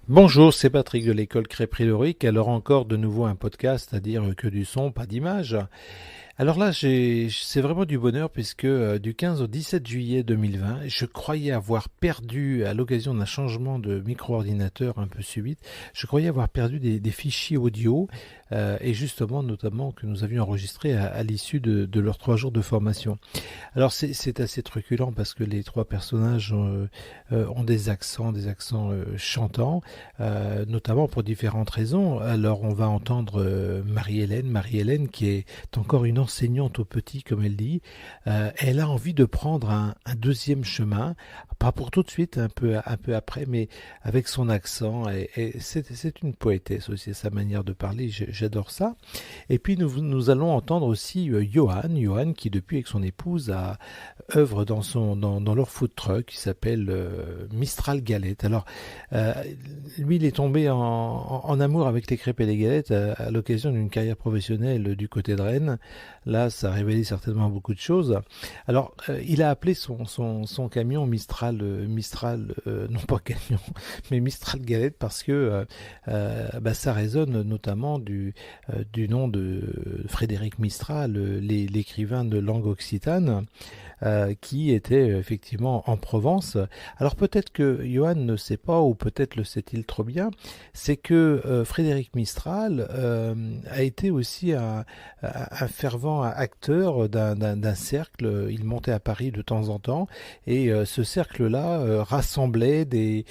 Bonjour, c'est Patrick de l'école Crêperie Loric. Alors encore de nouveau un podcast, c'est-à-dire que du son, pas d'image. Alors là, c'est vraiment du bonheur puisque du 15 au 17 juillet 2020, je croyais avoir perdu, à l'occasion d'un changement de micro-ordinateur un peu subite, je croyais avoir perdu des fichiers audio et justement notamment que nous avions enregistrés à l'issue de leurs 3 jours de formation. Alors c'est assez truculent parce que les trois personnages ont des accents chantants, notamment pour différentes raisons. Alors on va entendre Marie-Hélène qui est encore une enseignante aux petits, comme elle dit. Elle a envie de prendre un deuxième chemin, pas pour tout de suite, un peu après, mais avec son accent. Et c'est une poétesse aussi, sa manière de parler, j'adore ça. Et puis nous allons entendre aussi Johan qui depuis avec son épouse œuvre dans leur food truck qui s'appelle Mistral Galette. Alors euh, lui il est tombé en amour avec les crêpes et les galettes à l'occasion d'une carrière professionnelle du côté de Rennes. Là ça a révélé certainement beaucoup de choses. Alors il a appelé son camion Mistral, non pas camion, mais Mistral Galette parce que ça résonne notamment du nom de Frédéric Mistral, l'écrivain de langue occitane, qui était effectivement en Provence. Alors peut-être que Johan ne sait pas, ou peut-être le sait-il trop bien, c'est que Frédéric Mistral a été aussi un fervent acteur d'un cercle. Il montait à Paris de temps en temps, et ce cercle-là rassemblait des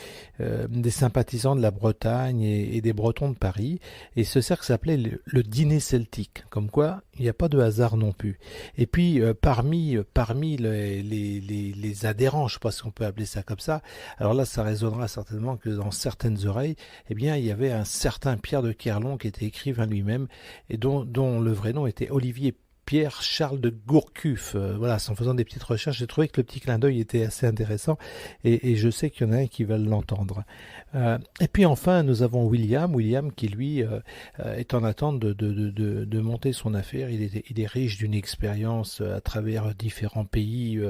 sympathisants de la Bretagne et des Bretons de Paris. Et ce cercle s'appelait le dîner celtique, comme quoi il n'y a pas de hasard non plus. Et puis parmi les adhérents, je ne sais pas si on peut appeler ça comme ça, alors là ça résonnera certainement que dans certaines oreilles, eh bien il y avait un certain Pierre de Kerlon qui était écrivain lui-même et dont le vrai nom était Olivier Pierre Charles de Gourcuff. Voilà, en faisant des petites recherches, j'ai trouvé que le petit clin d'œil était assez intéressant et je sais qu'il y en a un qui va l'entendre. Et puis enfin, nous avons William qui lui est en attente de monter son affaire. Il est riche d'une expérience à travers différents pays,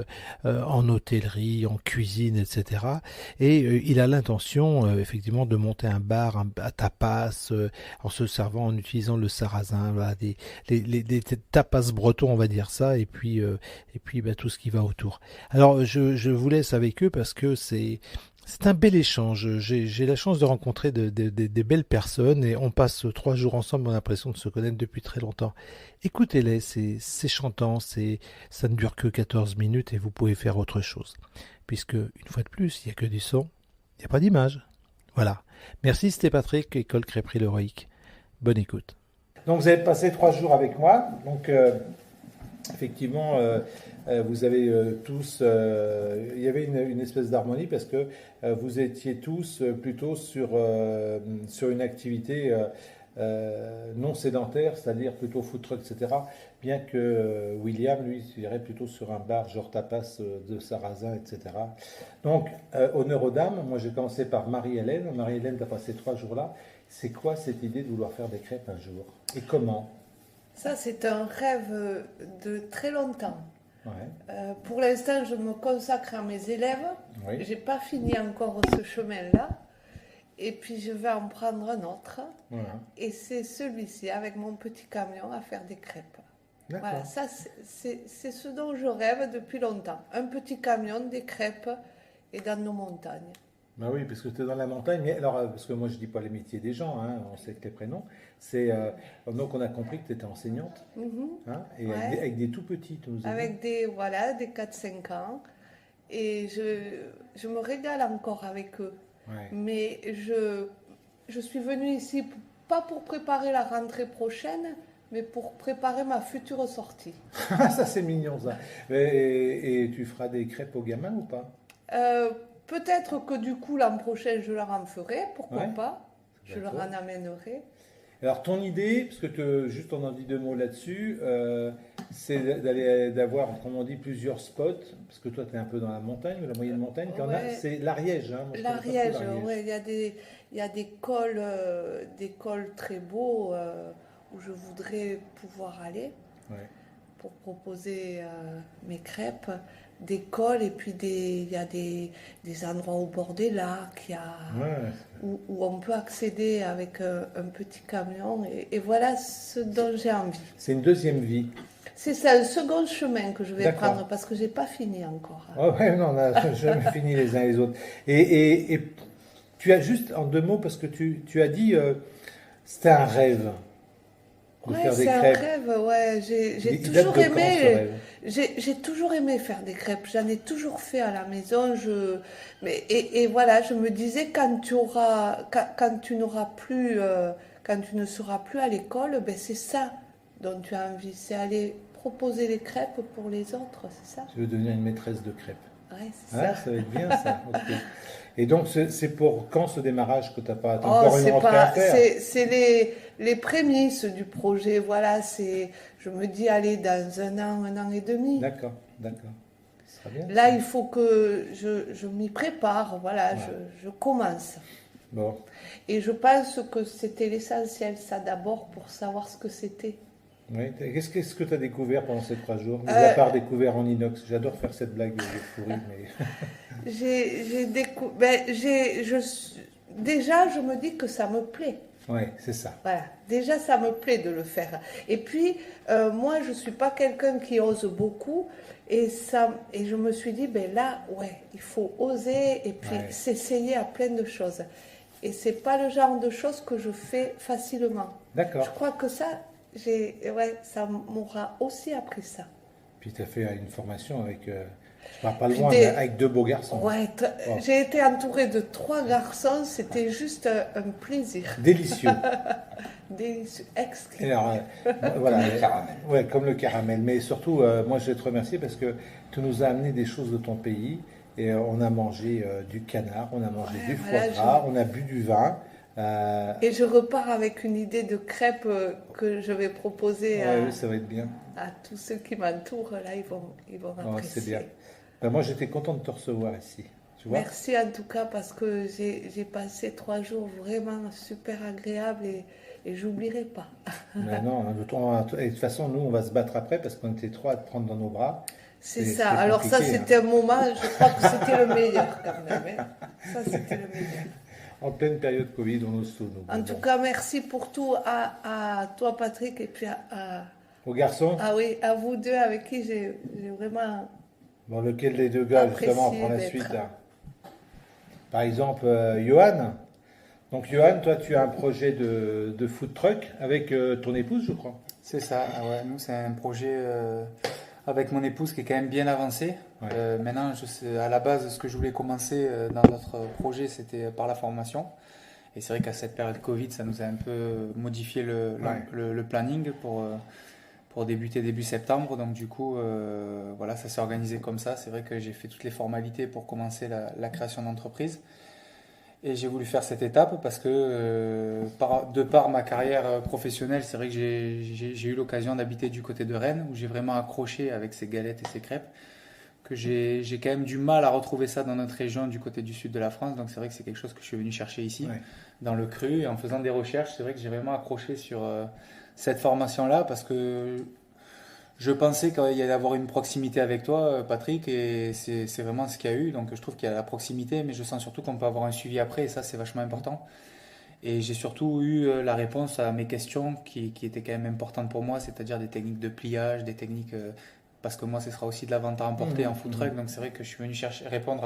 en hôtellerie, en cuisine, etc. Et il a l'intention effectivement de monter un bar à tapas, en se servant, en utilisant le sarrasin, voilà, des tapas bretons, on va dire ça, et puis tout ce qui va autour. Alors je vous laisse avec eux parce que c'est un bel échange. J'ai la chance de rencontrer des belles personnes et on passe 3 jours ensemble. On a l'impression de se connaître depuis très longtemps. Écoutez-les, c'est chantant, ça ne dure que 14 minutes et vous pouvez faire autre chose. Puisque, une fois de plus, il n'y a que du son, il n'y a pas d'image. Voilà. Merci, c'était Patrick, École Crêperie Leroic. Bonne écoute. Donc vous avez passé 3 jours avec moi. Donc effectivement, vous avez tous, il y avait une espèce d'harmonie parce que vous étiez tous plutôt sur une activité non sédentaire, c'est-à-dire plutôt food truck, etc. Bien que William, lui, irait plutôt sur un bar genre tapas de sarrasin, etc. Donc, honneur aux dames, moi j'ai commencé par Marie-Hélène. Marie-Hélène, tu as passé 3 jours là. C'est quoi cette idée de vouloir faire des crêpes un jour? Et comment? Ça, c'est un rêve de très longtemps. Ouais, Pour l'instant, je me consacre à mes élèves. oui, J'ai pas fini encore ce chemin-là. Et puis, je vais en prendre un autre. voilà. Et c'est celui-ci, avec mon petit camion, à faire des crêpes. Voilà, D'accord. ça, c'est ce dont je rêve depuis longtemps. Un petit camion, des crêpes et dans nos montagnes. Bah oui, parce que tu es dans la montagne. Mais alors, parce que moi, je dis pas les métiers des gens, hein, on sait que tes prénoms. C'est, donc, on a compris que tu étais enseignante, Mhm. hein, et Ouais, avec des tout petits, tu nous as dit. avec des 4-5 ans. Et je me régale encore avec eux. Ouais. Mais je suis venue ici pas pour préparer la rentrée prochaine, mais pour préparer ma future sortie. Ça, c'est mignon, ça. Et tu feras des crêpes aux gamins ou pas? Euh, Peut-être que du coup l'an prochain je leur en ferai, pourquoi Ouais, pas. Je leur d'accord. en amènerai. Alors, ton idée, parce que juste on en dit 2 mots là-dessus, c'est d'avoir, comme on dit, plusieurs spots, parce que toi, tu es un peu dans la montagne, ou la moyenne montagne, Ouais, c'est l'Ariège, hein, moi je connais pas trop l'Ariège, l'Ariège. ouais, il y a des cols très beaux où je voudrais pouvoir aller Ouais. pour proposer mes crêpes. d'écoles et puis il y a des endroits au bord des lacs, où on peut accéder avec un petit camion. Et voilà ce dont j'ai envie. C'est une deuxième vie. C'est ça, un second chemin que je vais D'accord. prendre parce que j'ai pas fini encore. Oh, ouais, non, on n'a jamais fini les uns les autres. Et tu as juste, en 2 mots, parce que tu as dit, c'était un rêve de faire des C'est un crêpes. rêve, ouais. J'ai Il date toujours de quand, ce aimé, rêve? j'ai toujours aimé faire des crêpes. J'en ai toujours fait à la maison. Et voilà, je me disais quand tu n'auras plus, quand tu ne seras plus à l'école, ben c'est ça dont tu as envie, c'est aller proposer les crêpes pour les autres, c'est ça? Tu veux devenir une maîtresse de crêpes. Ouais, c'est Ouais, ça. ça va être bien, ça. Ok. Et donc, c'est pour quand ce démarrage que tu n'as pas? T'as Oh, encore une rentrée à faire? c'est les prémices du projet. Voilà, je me dis, allez, dans un an et demi. D'accord, d'accord. Ce sera bien. Là, il faut que je m'y prépare. Voilà, Ouais. je commence. Bon. Et je pense que c'était l'essentiel, ça d'abord, pour savoir ce que c'était. Oui. Qu'est-ce que tu as découvert pendant ces 3 jours? Mis à Euh, part découvert en inox. J'adore faire cette blague de fourri, mais. j'ai découvert. Déjà, je me dis que ça me plaît. Ouais, c'est ça. Voilà, déjà ça me plaît de le faire. Et puis, moi, je ne suis pas quelqu'un qui ose beaucoup. Et je me suis dit, ben là, ouais, il faut oser et puis Ouais. s'essayer à plein de choses. Et c'est pas le genre de choses que je fais facilement. Je D'accord. crois que ça, ça m'aura aussi appris ça. Puis tu as fait une formation avec, je pars pas Puis loin, mais avec 2 beaux garçons. Ouais, Oh, j'ai été entourée de 3 garçons, c'était juste un plaisir. délicieux. Délicieux, Et exquis. alors, voilà, Comme le caramel. ouais, comme le caramel. Mais surtout, moi, je vais te remercier parce que tu nous as amené des choses de ton pays. Et on a mangé du canard, on a mangé Ouais, du foie voilà, gras, on a bu du vin. Et je repars avec une idée de crêpes que je vais proposer Ouais, oui, ça va être bien. à tous ceux qui m'entourent. Là, ils vont Oh, c'est apprécier. bien. Ben, moi, j'étais content de te recevoir ici. Tu vois? Merci en tout cas parce que j'ai passé 3 jours vraiment super agréables et j'oublierai pas. Mais non, et de toute façon, nous, on va se battre après parce qu'on était 3 à te prendre dans nos bras. C'est C'est ça. Alors ça, compliqué, hein. c'était un moment, je crois que c'était le meilleur quand même. Hein. Ça, c'était le meilleur. En pleine période Covid, on ose tout, nous. En Mais tout bon. cas, merci pour tout à toi, Patrick, et puis Aux garçons, oui, à vous deux avec qui j'ai vraiment bon, lequel des 2 gars, justement, apprécié prend la d'être. suite là? Par exemple, Johan. Donc, Johan, toi, tu as un projet de food truck avec ton épouse, je crois. C'est ça, ah ouais, nous c'est un projet avec mon épouse qui est quand même bien avancé. Ouais. Maintenant, à la base, ce que je voulais commencer dans notre projet, c'était par la formation. Et c'est vrai qu'à cette période Covid, ça nous a un peu modifié le planning pour débuter début septembre. Donc du coup, voilà, ça s'est organisé comme ça. C'est vrai que j'ai fait toutes les formalités pour commencer la création d'entreprise. Et j'ai voulu faire cette étape parce que, de par ma carrière professionnelle, c'est vrai que j'ai eu l'occasion d'habiter du côté de Rennes, où j'ai vraiment accroché avec ces galettes et ces crêpes, que j'ai quand même du mal à retrouver ça dans notre région du côté du sud de la France. Donc c'est vrai que c'est quelque chose que je suis venu chercher ici, Ouais. dans le cru. Et en faisant des recherches, c'est vrai que j'ai vraiment accroché sur cette formation-là parce que je pensais qu'il y allait avoir une proximité avec toi, Patrick, et c'est vraiment ce qu'il y a eu. Donc je trouve qu'il y a la proximité, mais je sens surtout qu'on peut avoir un suivi après, et ça c'est vachement important. Et j'ai surtout eu la réponse à mes questions qui étaient quand même importantes pour moi, c'est-à-dire des techniques de pliage, des techniques, parce que moi ce sera aussi de la vente à emporter en food truck, donc c'est vrai que je suis venu répondre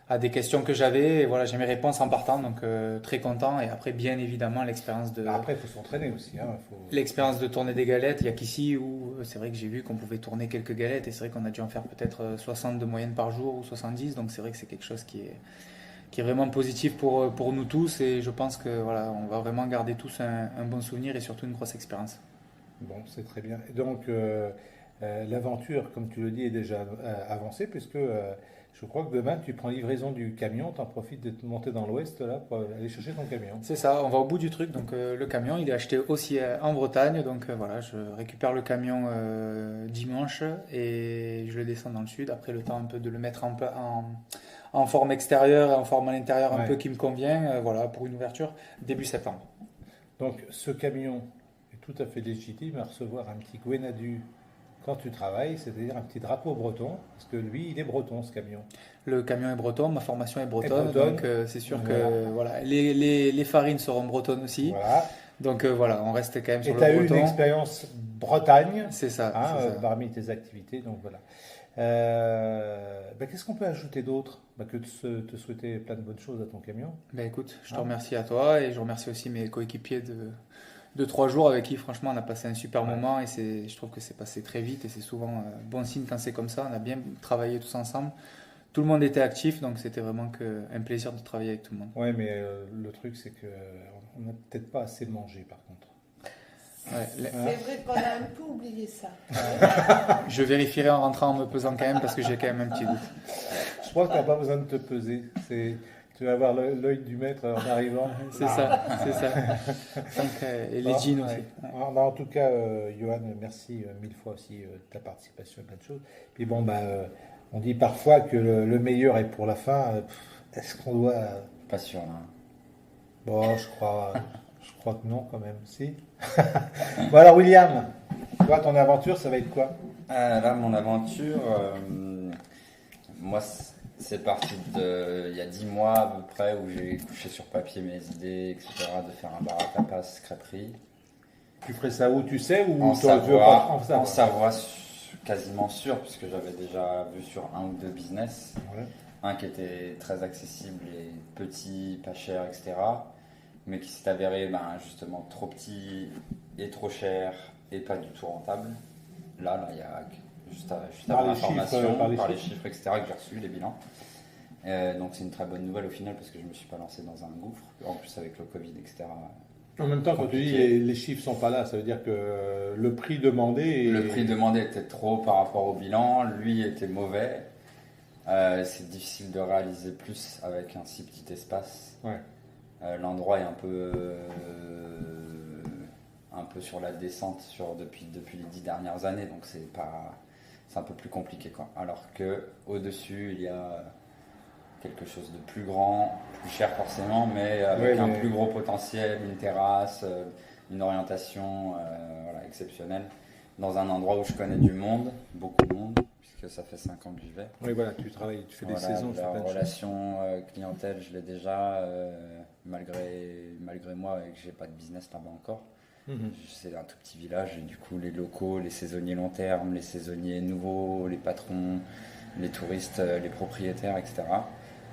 à des questions que j'avais, et voilà, j'ai mes réponses en partant, donc très content. Et après, bien évidemment, l'expérience de... Après, il faut s'entraîner aussi. Hein, L'expérience de tourner des galettes, il n'y a qu'ici où c'est vrai que j'ai vu qu'on pouvait tourner quelques galettes et c'est vrai qu'on a dû en faire peut-être 60 de moyenne par jour ou 70, donc c'est vrai que c'est quelque chose qui est vraiment positif pour nous tous et je pense que voilà, on va vraiment garder tous un bon souvenir et surtout une grosse expérience. Bon, c'est très bien. Et donc, l'aventure, comme tu le dis, est déjà avancée puisque je crois que demain, tu prends livraison du camion, tu en profites de te monter dans l'ouest là pour aller chercher ton camion. C'est ça, on va au bout du truc. Donc le camion, il est acheté aussi en Bretagne. Donc voilà, je récupère le camion dimanche et je le descends dans le sud. Après le temps un peu de le mettre en forme extérieure et en forme à l'intérieur un Ouais. peu qui me convient. Voilà, pour une ouverture début septembre. Donc, ce camion est tout à fait légitime à recevoir un petit Gwenadu quand tu travailles, c'est-à-dire un petit drapeau breton, parce que lui, il est breton, ce camion. Le camion est breton, ma formation est bretonne, bretonne. donc c'est sûr que voilà. Les farines seront bretonnes aussi. Voilà. Donc voilà, on reste quand même sur et le breton. Et tu as eu une expérience Bretagne c'est ça, c'est ça. Parmi tes activités, donc voilà. Qu'est-ce qu'on peut ajouter d'autre que de te souhaiter plein de bonnes choses à ton camion. Écoute, je te remercie à toi et je remercie aussi mes coéquipiers de 3 jours avec qui franchement on a passé un super moment et je trouve que c'est passé très vite et c'est souvent bon signe quand c'est comme ça. On a bien travaillé tous ensemble. Tout le monde était actif, donc c'était vraiment un plaisir de travailler avec tout le monde. Ouais, mais le truc c'est qu'on n'a peut-être pas assez mangé par contre. Ouais, c'est vrai qu'on a un peu oublié ça. Je vérifierai en rentrant en me pesant quand même parce que j'ai quand même un petit doute. Je crois que tu n'as pas besoin de te peser. Tu vas avoir l'œil du maître en arrivant. C'est ça. Donc, et les jeans aussi. Ouais. En tout cas, Johan, merci 1000 fois aussi de ta participation à plein de choses. Puis bon, on dit parfois que le meilleur est pour la fin. Est-ce qu'on doit... Pas sûr, là. Bon, je crois que non quand même. Si. Bon alors William, toi ton aventure ça va être quoi? Là mon aventure, moi c'est parti il y a 10 mois à peu près où j'ai couché sur papier mes idées, etc. de faire un bar à tapas crêperie. Tu ferais ça où tu sais ou en Savoie, quasiment sûr puisque j'avais déjà vu sur un ou deux business. Ouais. Un qui était très accessible et petit, pas cher, etc. Mais qui s'est avéré justement trop petit et trop cher et pas du tout rentable. Là il y a juste avant la formation, par les chiffres, etc. que j'ai reçus, les bilans. Donc c'est une très bonne nouvelle au final parce que je ne me suis pas lancé dans un gouffre, en plus avec le Covid, etc. En même temps, quand tu dis les chiffres sont pas là, ça veut dire que le prix demandé... Le prix demandé était trop par rapport au bilan, lui était mauvais. C'est difficile de réaliser plus avec un si petit espace. Ouais. L'endroit est un peu sur la descente depuis les 10 dernières années, donc c'est un peu plus compliqué, quoi. Alors que au-dessus, il y a quelque chose de plus grand, plus cher forcément, mais avec un plus gros potentiel, une terrasse, une orientation exceptionnelle, dans un endroit où je connais du monde, beaucoup de monde, puisque ça fait 5 ans que j'y vais. Oui, voilà, tu fais des saisons. La relation clientèle, je l'ai déjà, malgré moi, et que j'ai pas de business là-bas encore. C'est un tout petit village, et du coup, les locaux, les saisonniers long terme, les saisonniers nouveaux, les patrons, les touristes, les propriétaires, etc.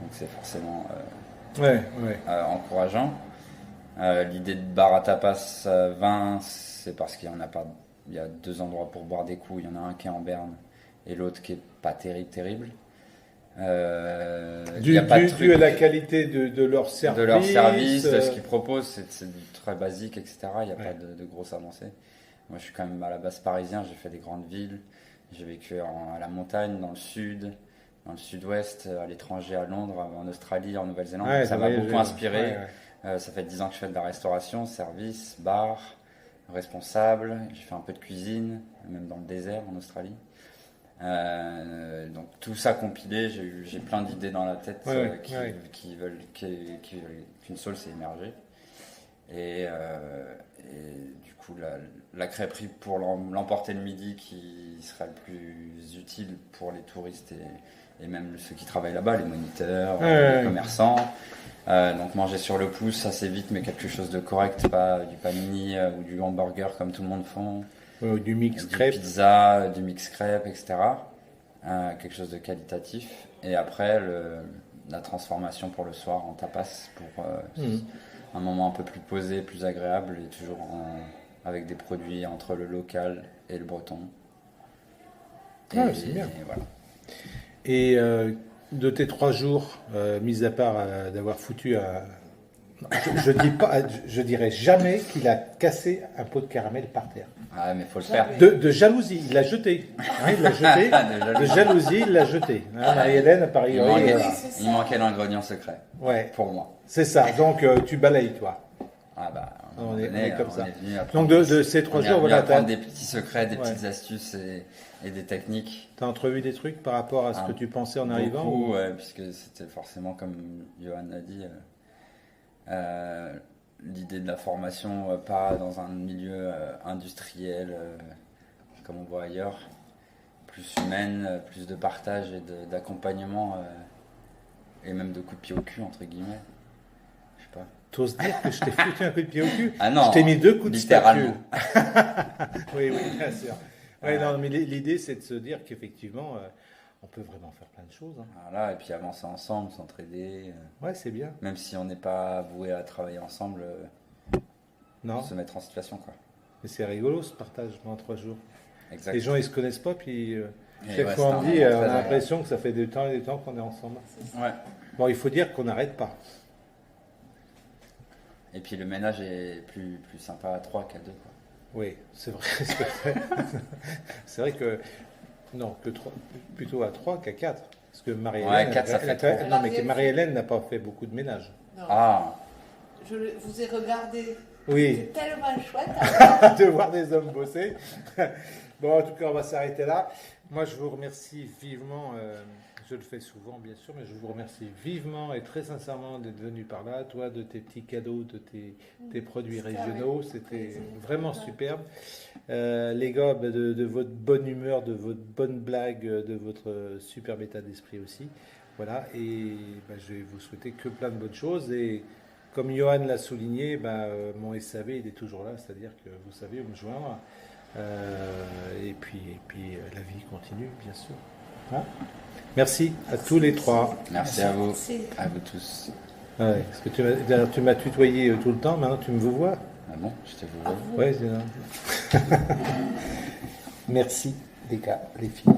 Donc c'est forcément encourageant. L'idée de bar à tapas vin, c'est parce qu'il y en a pas. Il y a 2 endroits pour boire des coups. Il y en a un qui est en Berne et l'autre qui est pas terrible. Dû à la qualité de leur service. De leur service, de ce qu'ils proposent, c'est très basique, etc. Il n'y a pas de grosses avancées. Moi, je suis quand même à la base parisien. J'ai fait des grandes villes. J'ai vécu à la montagne, dans le sud. Dans le sud-ouest, à l'étranger, à Londres, en Australie, en Nouvelle-Zélande. Ça m'a beaucoup inspiré. Ça fait 10 ans que je fais de la restauration, service, bar, responsable. J'ai fait un peu de cuisine, même dans le désert en Australie. Donc tout ça compilé, j'ai plein d'idées dans la tête qui veulent qu'une seule s'est émergée. Et du coup, la crêperie pour l'emporter le midi qui sera le plus utile pour les touristes et même ceux qui travaillent là-bas, les moniteurs, les commerçants. Donc manger sur le pouce assez vite, mais quelque chose de correct, pas du panini ou du hamburger comme tout le monde font. Du mix crêpe. Du pizza, du mix crêpe, etc. Quelque chose de qualitatif. Et après, la transformation pour le soir en tapas pour un moment un peu plus posé, plus agréable et toujours avec des produits entre le local et le breton. C'est bien. Et voilà. Et de tes 3 jours, mis à part d'avoir foutu je dirais jamais qu'il a cassé un pot de caramel par terre. Ah, mais faut le faire. De jalousie, il l'a jeté. Il l'a jeté. De jalousie, il l'a jeté. Marie-Hélène, à Paris. Il manquait l'ingrédient secret. Ouais. Pour moi. C'est ça. Donc, tu balayes, toi. Ah bah, on est comme ça. Donc, de ces 3 jours, voilà. Apprendre des petits secrets, des petites astuces et des techniques. Tu as entrevu des trucs par rapport à ce que tu pensais en arrivant? Beaucoup, puisque c'était forcément, comme Johan a dit, l'idée de la formation, pas dans un milieu industriel comme on voit ailleurs. plus humaine, plus de partage et d'accompagnement et même de coups de pied au cul, entre guillemets. Je sais pas. T'oses dire que je t'ai foutu un coup de pied au cul? Ah non, je t'ai mis 2 coups de littéralement. Oui, bien sûr. Ouais, non, mais l'idée, c'est de se dire qu'effectivement, on peut vraiment faire plein de choses. Hein. Voilà, et puis avancer ensemble, s'entraider. Ouais, c'est bien. Même si on n'est pas voué à travailler ensemble, Non, se mettre en situation, quoi. mais c'est rigolo ce partage pendant 3 jours. Exact. Les gens, ils se connaissent pas, puis Et chaque ouais, fois on c'est me dit, un on moment a très l'impression que ça fait des temps et des temps qu'on est ensemble. Ouais. Bon, il faut dire qu'on n'arrête pas. Et puis le ménage est plus sympa à 3 qu'à 2, quoi. Oui, c'est vrai. C'est vrai que, non, plutôt à 3 qu'à 4. Parce que Marie-Hélène, Ouais, 4, ça fait trop. non, mais que Marie-Hélène n'a pas fait beaucoup de ménage. Non. Ah, Je vous ai regardé. Oui. C'est tellement chouette. Hein. De voir des hommes bosser. Bon, en tout cas, on va s'arrêter là. Moi, je vous remercie vivement. Je le fais souvent, bien sûr, mais je vous remercie vivement et très sincèrement d'être venu par là. Toi, de tes petits cadeaux, de tes produits régionaux. C'était vraiment superbe. Les gars, de votre bonne humeur, de votre bonne blague, de votre superbe état d'esprit aussi. Voilà. Et je vais vous souhaiter que plein de bonnes choses. Et comme Johan l'a souligné, mon SAV, il est toujours là, c'est-à-dire que vous savez où me joindre. Et puis la vie continue, bien sûr. Hein, merci à tous les 3. merci à vous, à vous tous. Ouais, parce que tu m'as tutoyé tout le temps, maintenant tu me vois. Ah bon, je t'ai vu. Ouais, merci les gars, les filles.